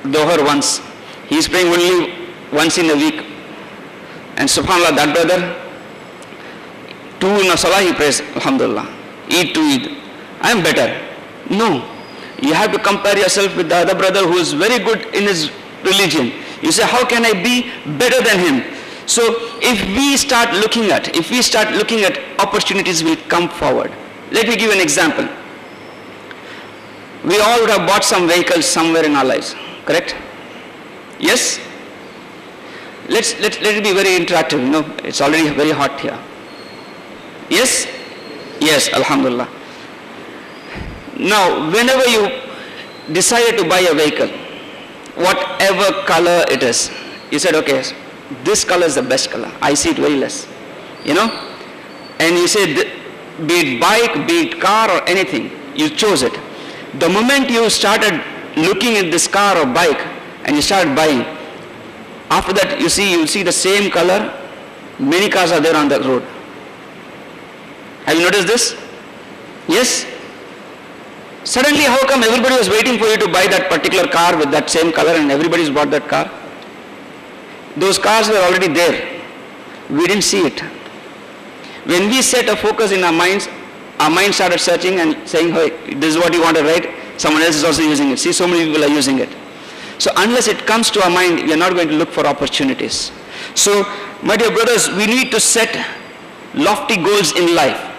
Dohar once. He is praying only once in a week. And subhanAllah, that brother, 2 in a salah he prays, alhamdulillah. Eid to Eid. I am better. No. You have to compare yourself with the other brother who is very good in his religion. You say, how can I be better than him? So if we start looking at opportunities will come forward. Let me give you an example. We all would have bought some vehicles somewhere in our lives, correct? Yes? Let it be very interactive, it's already very hot here. Yes? Yes, alhamdulillah. Now, whenever you decided to buy a vehicle, whatever color it is, you said, okay, this color is the best color. I see it very less, And you say, be it bike, be it car or anything, you chose it. The moment you started looking at this car or bike and you started buying, after that you'll see the same color, many cars are there on the road. Have you noticed this? Yes? Suddenly, how come everybody was waiting for you to buy that particular car with that same color and everybody's bought that car? Those cars were already there. We didn't see it. When we set a focus in our mind started searching and saying, hey, this is what you want to write, someone else is also using it. See, so many people are using it. So unless it comes to our mind, we are not going to look for opportunities. So, my dear brothers, we need to set lofty goals in life.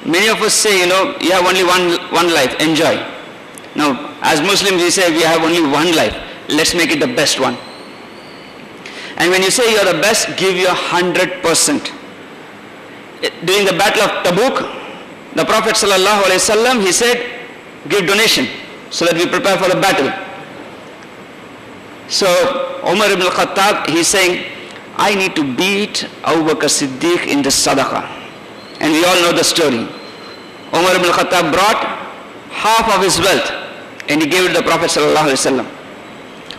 Many of us say, you have only one life, enjoy. Now, as Muslims, we say we have only one life. Let's make it the best one. And when you say you are the best, give your 100%. During the Battle of Tabuk, the Prophet ﷺ, he said, give donation so that we prepare for the battle. So, Umar ibn al-Khattab, he's saying, I need to beat Abu Bakr Siddiq in the sadaqah. And we all know the story. Umar ibn al-Khattab brought half of his wealth and he gave it to the Prophet ﷺ.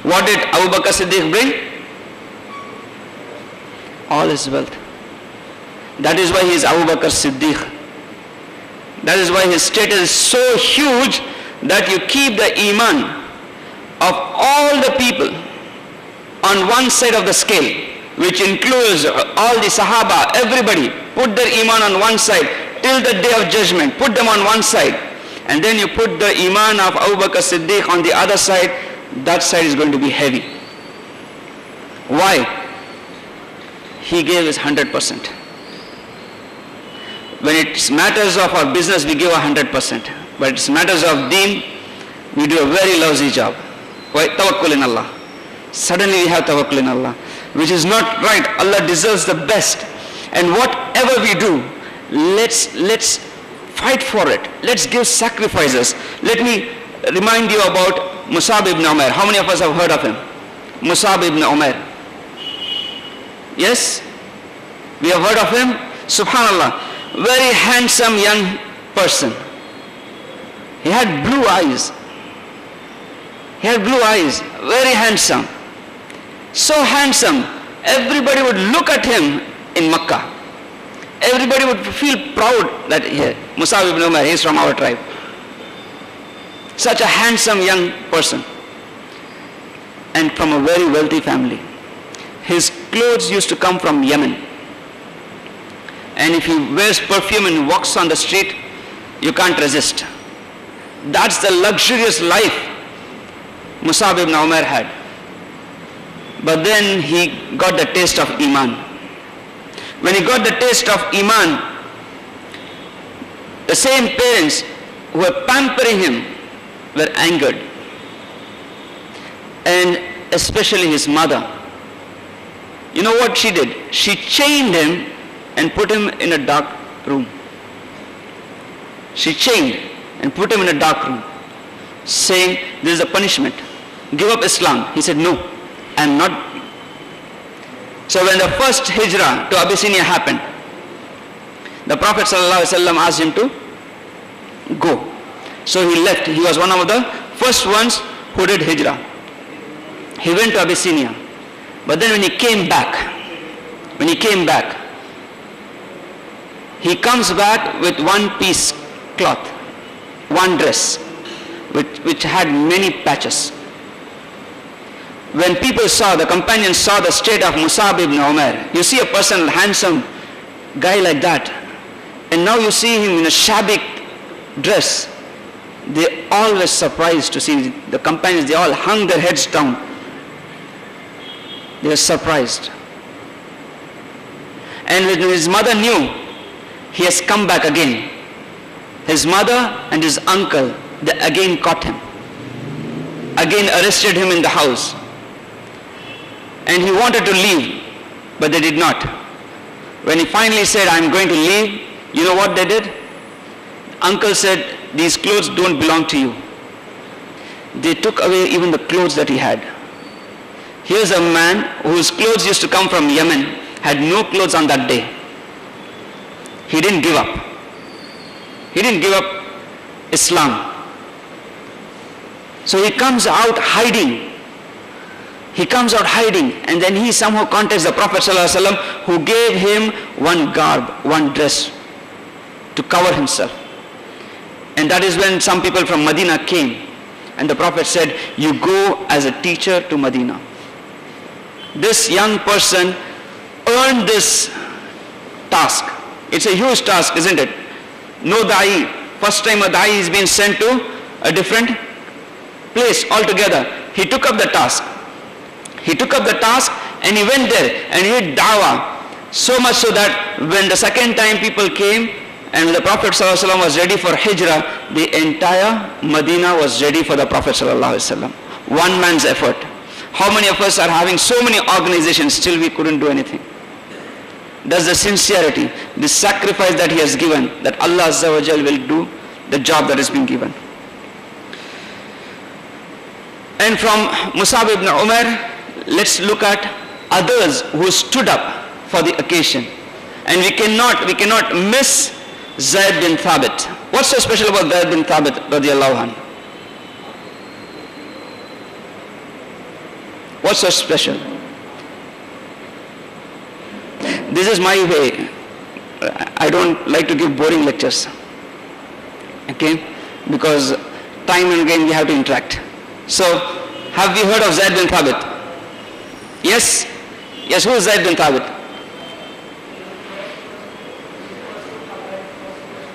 What did Abu Bakr Siddiq bring? All his wealth. That is why he is Abu Bakr Siddiq. That is why his status is so huge that you keep the iman of all the people on one side of the scale, which includes all the Sahaba, everybody. Put their iman on one side till the day of judgment. Put them on one side. And then you put the iman of Abu Bakr Siddiq on the other side. That side is going to be heavy. Why? He gave his 100%. When it's matters of our business, we give 100%. But it's matters of deen, we do a very lousy job. Why? Tawakkul in Allah. Suddenly we have tawakkul in Allah, which is not right. Allah deserves the best. And whatever we do, let's fight for it. Let's give sacrifices. Let me remind you about Musab ibn Umair. How many of us have heard of him? Musab ibn Umair. Yes? We have heard of him? Subhanallah. Very handsome young person. He had blue eyes. Very handsome. So handsome, everybody would look at him in Makkah. Everybody would feel proud that Musab ibn Umair, he is from our tribe. Such a handsome young person. And from a very wealthy family. His clothes used to come from Yemen. And if he wears perfume and walks on the street, you can't resist. That's the luxurious life Musab ibn Umair had. But then he got the taste of Iman. When he got the taste of Iman, the same parents who were pampering him were angered. And especially his mother. You know what she did? She chained him and put him in a dark room. She chained and put him in a dark room, saying, this is a punishment. Give up Islam. He said, no, I am not. So when the first hijrah to Abyssinia happened, the Prophet ﷺ asked him to go. So he left. He was one of the first ones who did hijrah. He went to Abyssinia. But then when he came back, he comes back with one piece cloth, one dress, which had many patches. when people saw, the companions saw the state of Musab ibn Umair, you see a person, handsome guy like that, and now you see him in a shabby dress. They all were surprised to see the companions. They all hung their heads down. They were surprised. And when his mother knew he has come back again, his mother and his uncle, they again caught him, again arrested him in the house. And he wanted to leave, but they did not. When he finally said, I'm going to leave, you know what they did? Uncle said, these clothes don't belong to you. They took away even the clothes that he had. Here's a man whose clothes used to come from Yemen, had no clothes on that day. He didn't give up. He didn't give up Islam. So he comes out hiding. He comes out hiding, and then he somehow contacts the Prophet ﷺ, who gave him one garb, one dress to cover himself. And that is when some people from Medina came, and the Prophet said, you go as a teacher to Medina. This young person earned this task. It's a huge task, isn't it? No da'i. First time a da'i is being sent to a different place altogether. He took up the task. He took up the task and he went there and he did da'wah. So much so that when the second time people came and the Prophet ﷺ was ready for hijrah, the entire Medina was ready for the Prophet ﷺ. One man's effort. How many of us are having so many organizations, still we couldn't do anything? That's the sincerity, the sacrifice that he has given, that Allah Azza wa Jal will do the job that has been given. And from Musab ibn Umair, let's look at others who stood up for the occasion. And we cannot miss Zayd bin Thabit. What's so special about Zayd bin Thabit radiallahu anhu? What's so special? This is my way. I don't like to give boring lectures. Okay? Because time and again we have to interact. So, have you heard of Zayd bin Thabit? Yes? Yes, who is Zayd bin Thabit?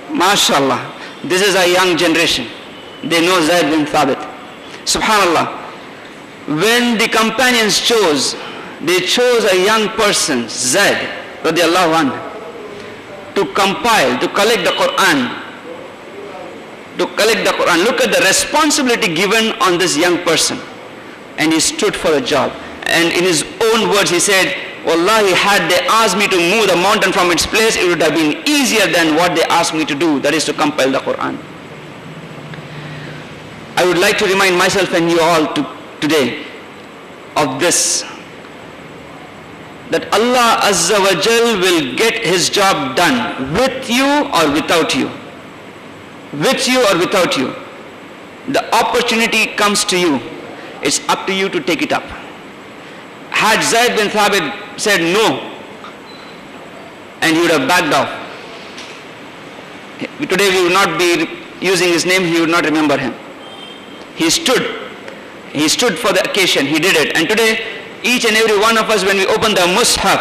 MashaAllah. This is a young generation. They know Zayd bin Thabit. Subhanallah. When the companions chose, they chose a young person, Zayd radiallahu anhu, to compile, to collect the Quran. Look at the responsibility given on this young person. And he stood for the job. And in his own words he said, Wallahi, had they asked me to move the mountain from its place, it would have been easier than what they asked me to do, that is to compile the Quran. I would like to remind myself and you all today of this, that Allah Azza wa Jal will get his job done with you or without you. With you or without you. The opportunity comes to you. It's up to you to take it up. Had Zayd bin Thabit said no, and he would have backed off. Today we would not be using his name, he would not remember him. He stood for the occasion, he did it. And today, each and every one of us, when we open the Mus'haf,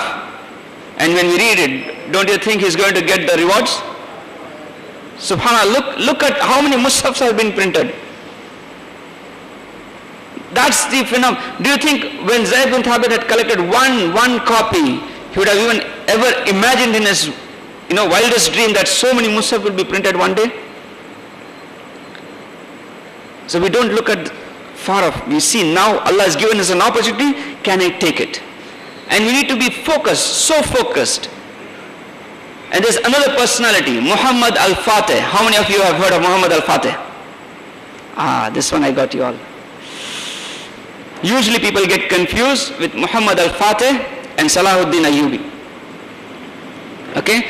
and when we read it, don't you think he's going to get the rewards? SubhanAllah, look at how many Mus'hafs have been printed. That's the phenomenon. Do you think when Zayd bin Thabit had collected one copy, he would have even ever imagined in his wildest dream that so many Mus'haf will be printed one day? So we don't look at far off. We see now Allah has given us an opportunity, can I take it? And we need to be focused, so focused. And there's another personality, Muhammad al-Fatih. How many of you have heard of Muhammad al-Fatih? This one I got you all. Usually people get confused with Muhammad al-Fatih and Salahuddin Ayyubi. Okay?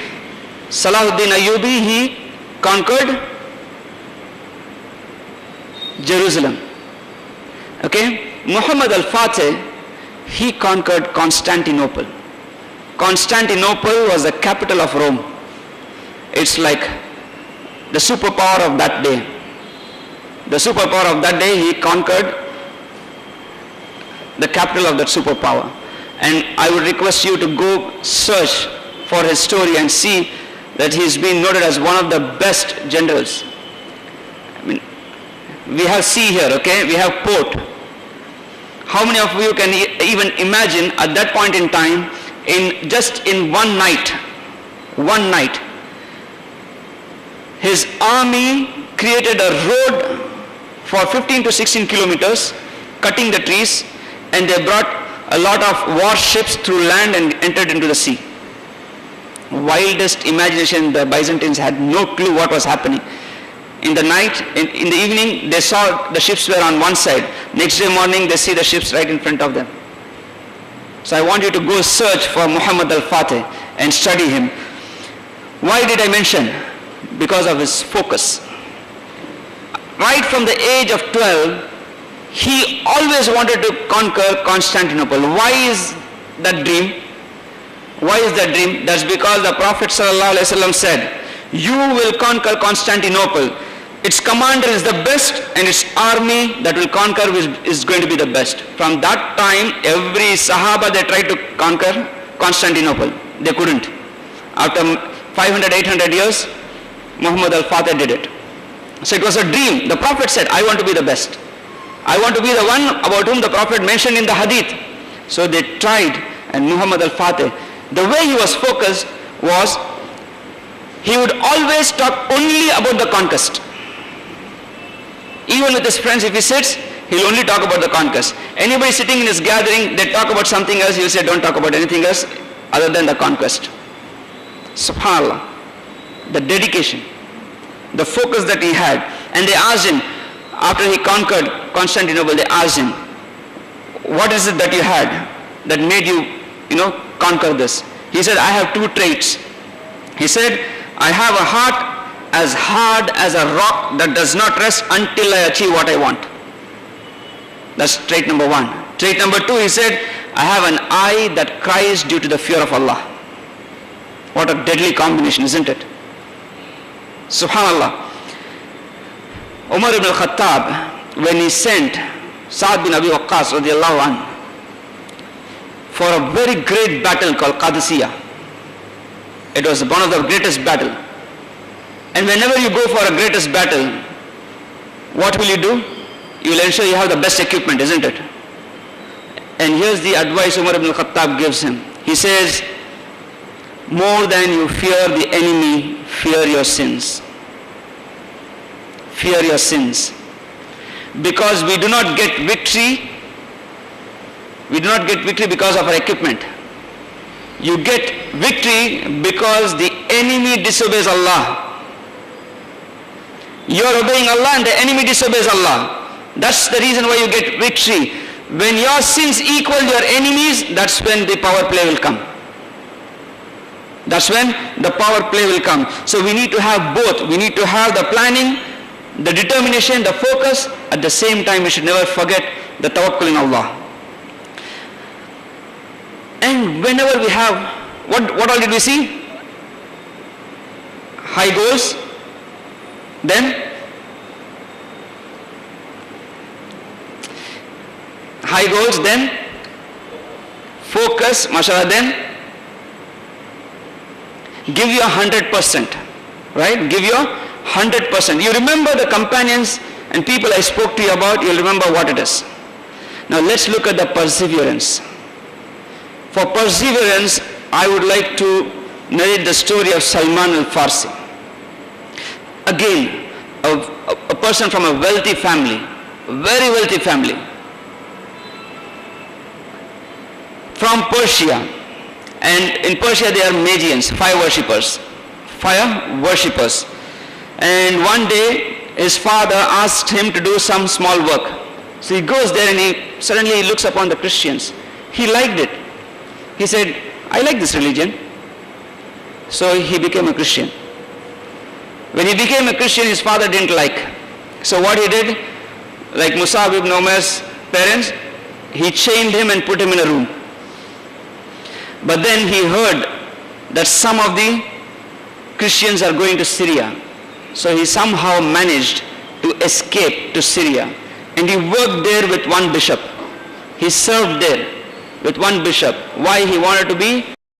Salahuddin Ayyubi, he conquered Jerusalem. Okay? Muhammad al-Fatih, he conquered Constantinople. Constantinople was the capital of Rome. It's like the superpower of that day. The superpower of that day, he conquered the capital of that superpower. And I would request you to go search for his story and see that he's been noted as one of the best generals. I mean, we have sea here, okay? We have port. How many of you can even imagine at that point in time, just in one night, his army created a road for 15 to 16 kilometers, cutting the trees, and they brought a lot of warships through land and entered into the sea. Wildest imagination, the Byzantines had no clue what was happening. In the night, in the evening, they saw the ships were on one side. Next day morning, they see the ships right in front of them. So I want you to go search for Muhammad al-Fatih and study him. Why did I mention? Because of his focus. Right from the age of 12, he always wanted to conquer Constantinople. Why is that dream? Why is that dream? That's because the Prophet ﷺ said, you will conquer Constantinople. Its commander is the best and its army that will conquer is going to be the best. From that time, every Sahaba they tried to conquer Constantinople. They couldn't. After 500, 800 years, Muhammad al-Fatih did it. So it was a dream. The Prophet said, I want to be the best. I want to be the one about whom the Prophet mentioned in the hadith. So they tried, and Muhammad al-Fatih, the way he was focused was, he would always talk only about the conquest. Even with his friends, if he sits, he'll only talk about the conquest. Anybody sitting in his gathering, they talk about something else, he'll say, don't talk about anything else other than the conquest. SubhanAllah. The dedication, the focus that he had. And they asked him, after he conquered Constantinople, they asked him, what is it that you had that made you, conquer this? He said, I have two traits. He said, I have a heart as hard as a rock that does not rest until I achieve what I want. That's trait number one. Trait number two, he said, I have an eye that cries due to the fear of Allah. What a deadly combination, isn't it? Subhanallah. Umar ibn al-Khattab, when he sent Sa'd bin Abi Waqqas radiallahu anhu for a very great battle called Qadisiyah. It was one of the greatest battle. And whenever you go for a greatest battle, what will you do? You will ensure you have the best equipment, isn't it? And here's the advice Umar ibn al-Khattab gives him. He says, more than you fear the enemy, fear your sins. Fear your sins. Because we do not get victory because of our equipment. You get victory because the enemy disobeys Allah. You are obeying Allah and the enemy disobeys Allah. That's the reason why you get victory. When your sins equal your enemies, that's when the power play will come. That's when the power play will come. So we need to have both. We need to have the planning, the determination, the focus. At the same time, we should never forget the tawakkul in Allah. And whenever we have, what all did we see? High goals, then high goals, then focus, mashallah, then give you 100%, right? Give you 100%. You remember the companions and people I spoke to you about, you'll remember what it is. Now let's look at the perseverance. For perseverance, I would like to narrate the story of Salman al-Farsi. Again, a person from a wealthy family, very wealthy family, from Persia. And in Persia they are Magians, fire worshippers. And one day his father asked him to do some small work. So he goes there and he suddenly looks upon the Christians. He liked it. He said, I like this religion. So he became a Christian. When he became a Christian, his father didn't like. So what he did, like Musab ibn Umair's parents, he chained him and put him in a room. But then he heard that some of the Christians are going to Syria. So he somehow managed to escape to Syria. And he worked there with one bishop. He served there with one bishop. Why he wanted to be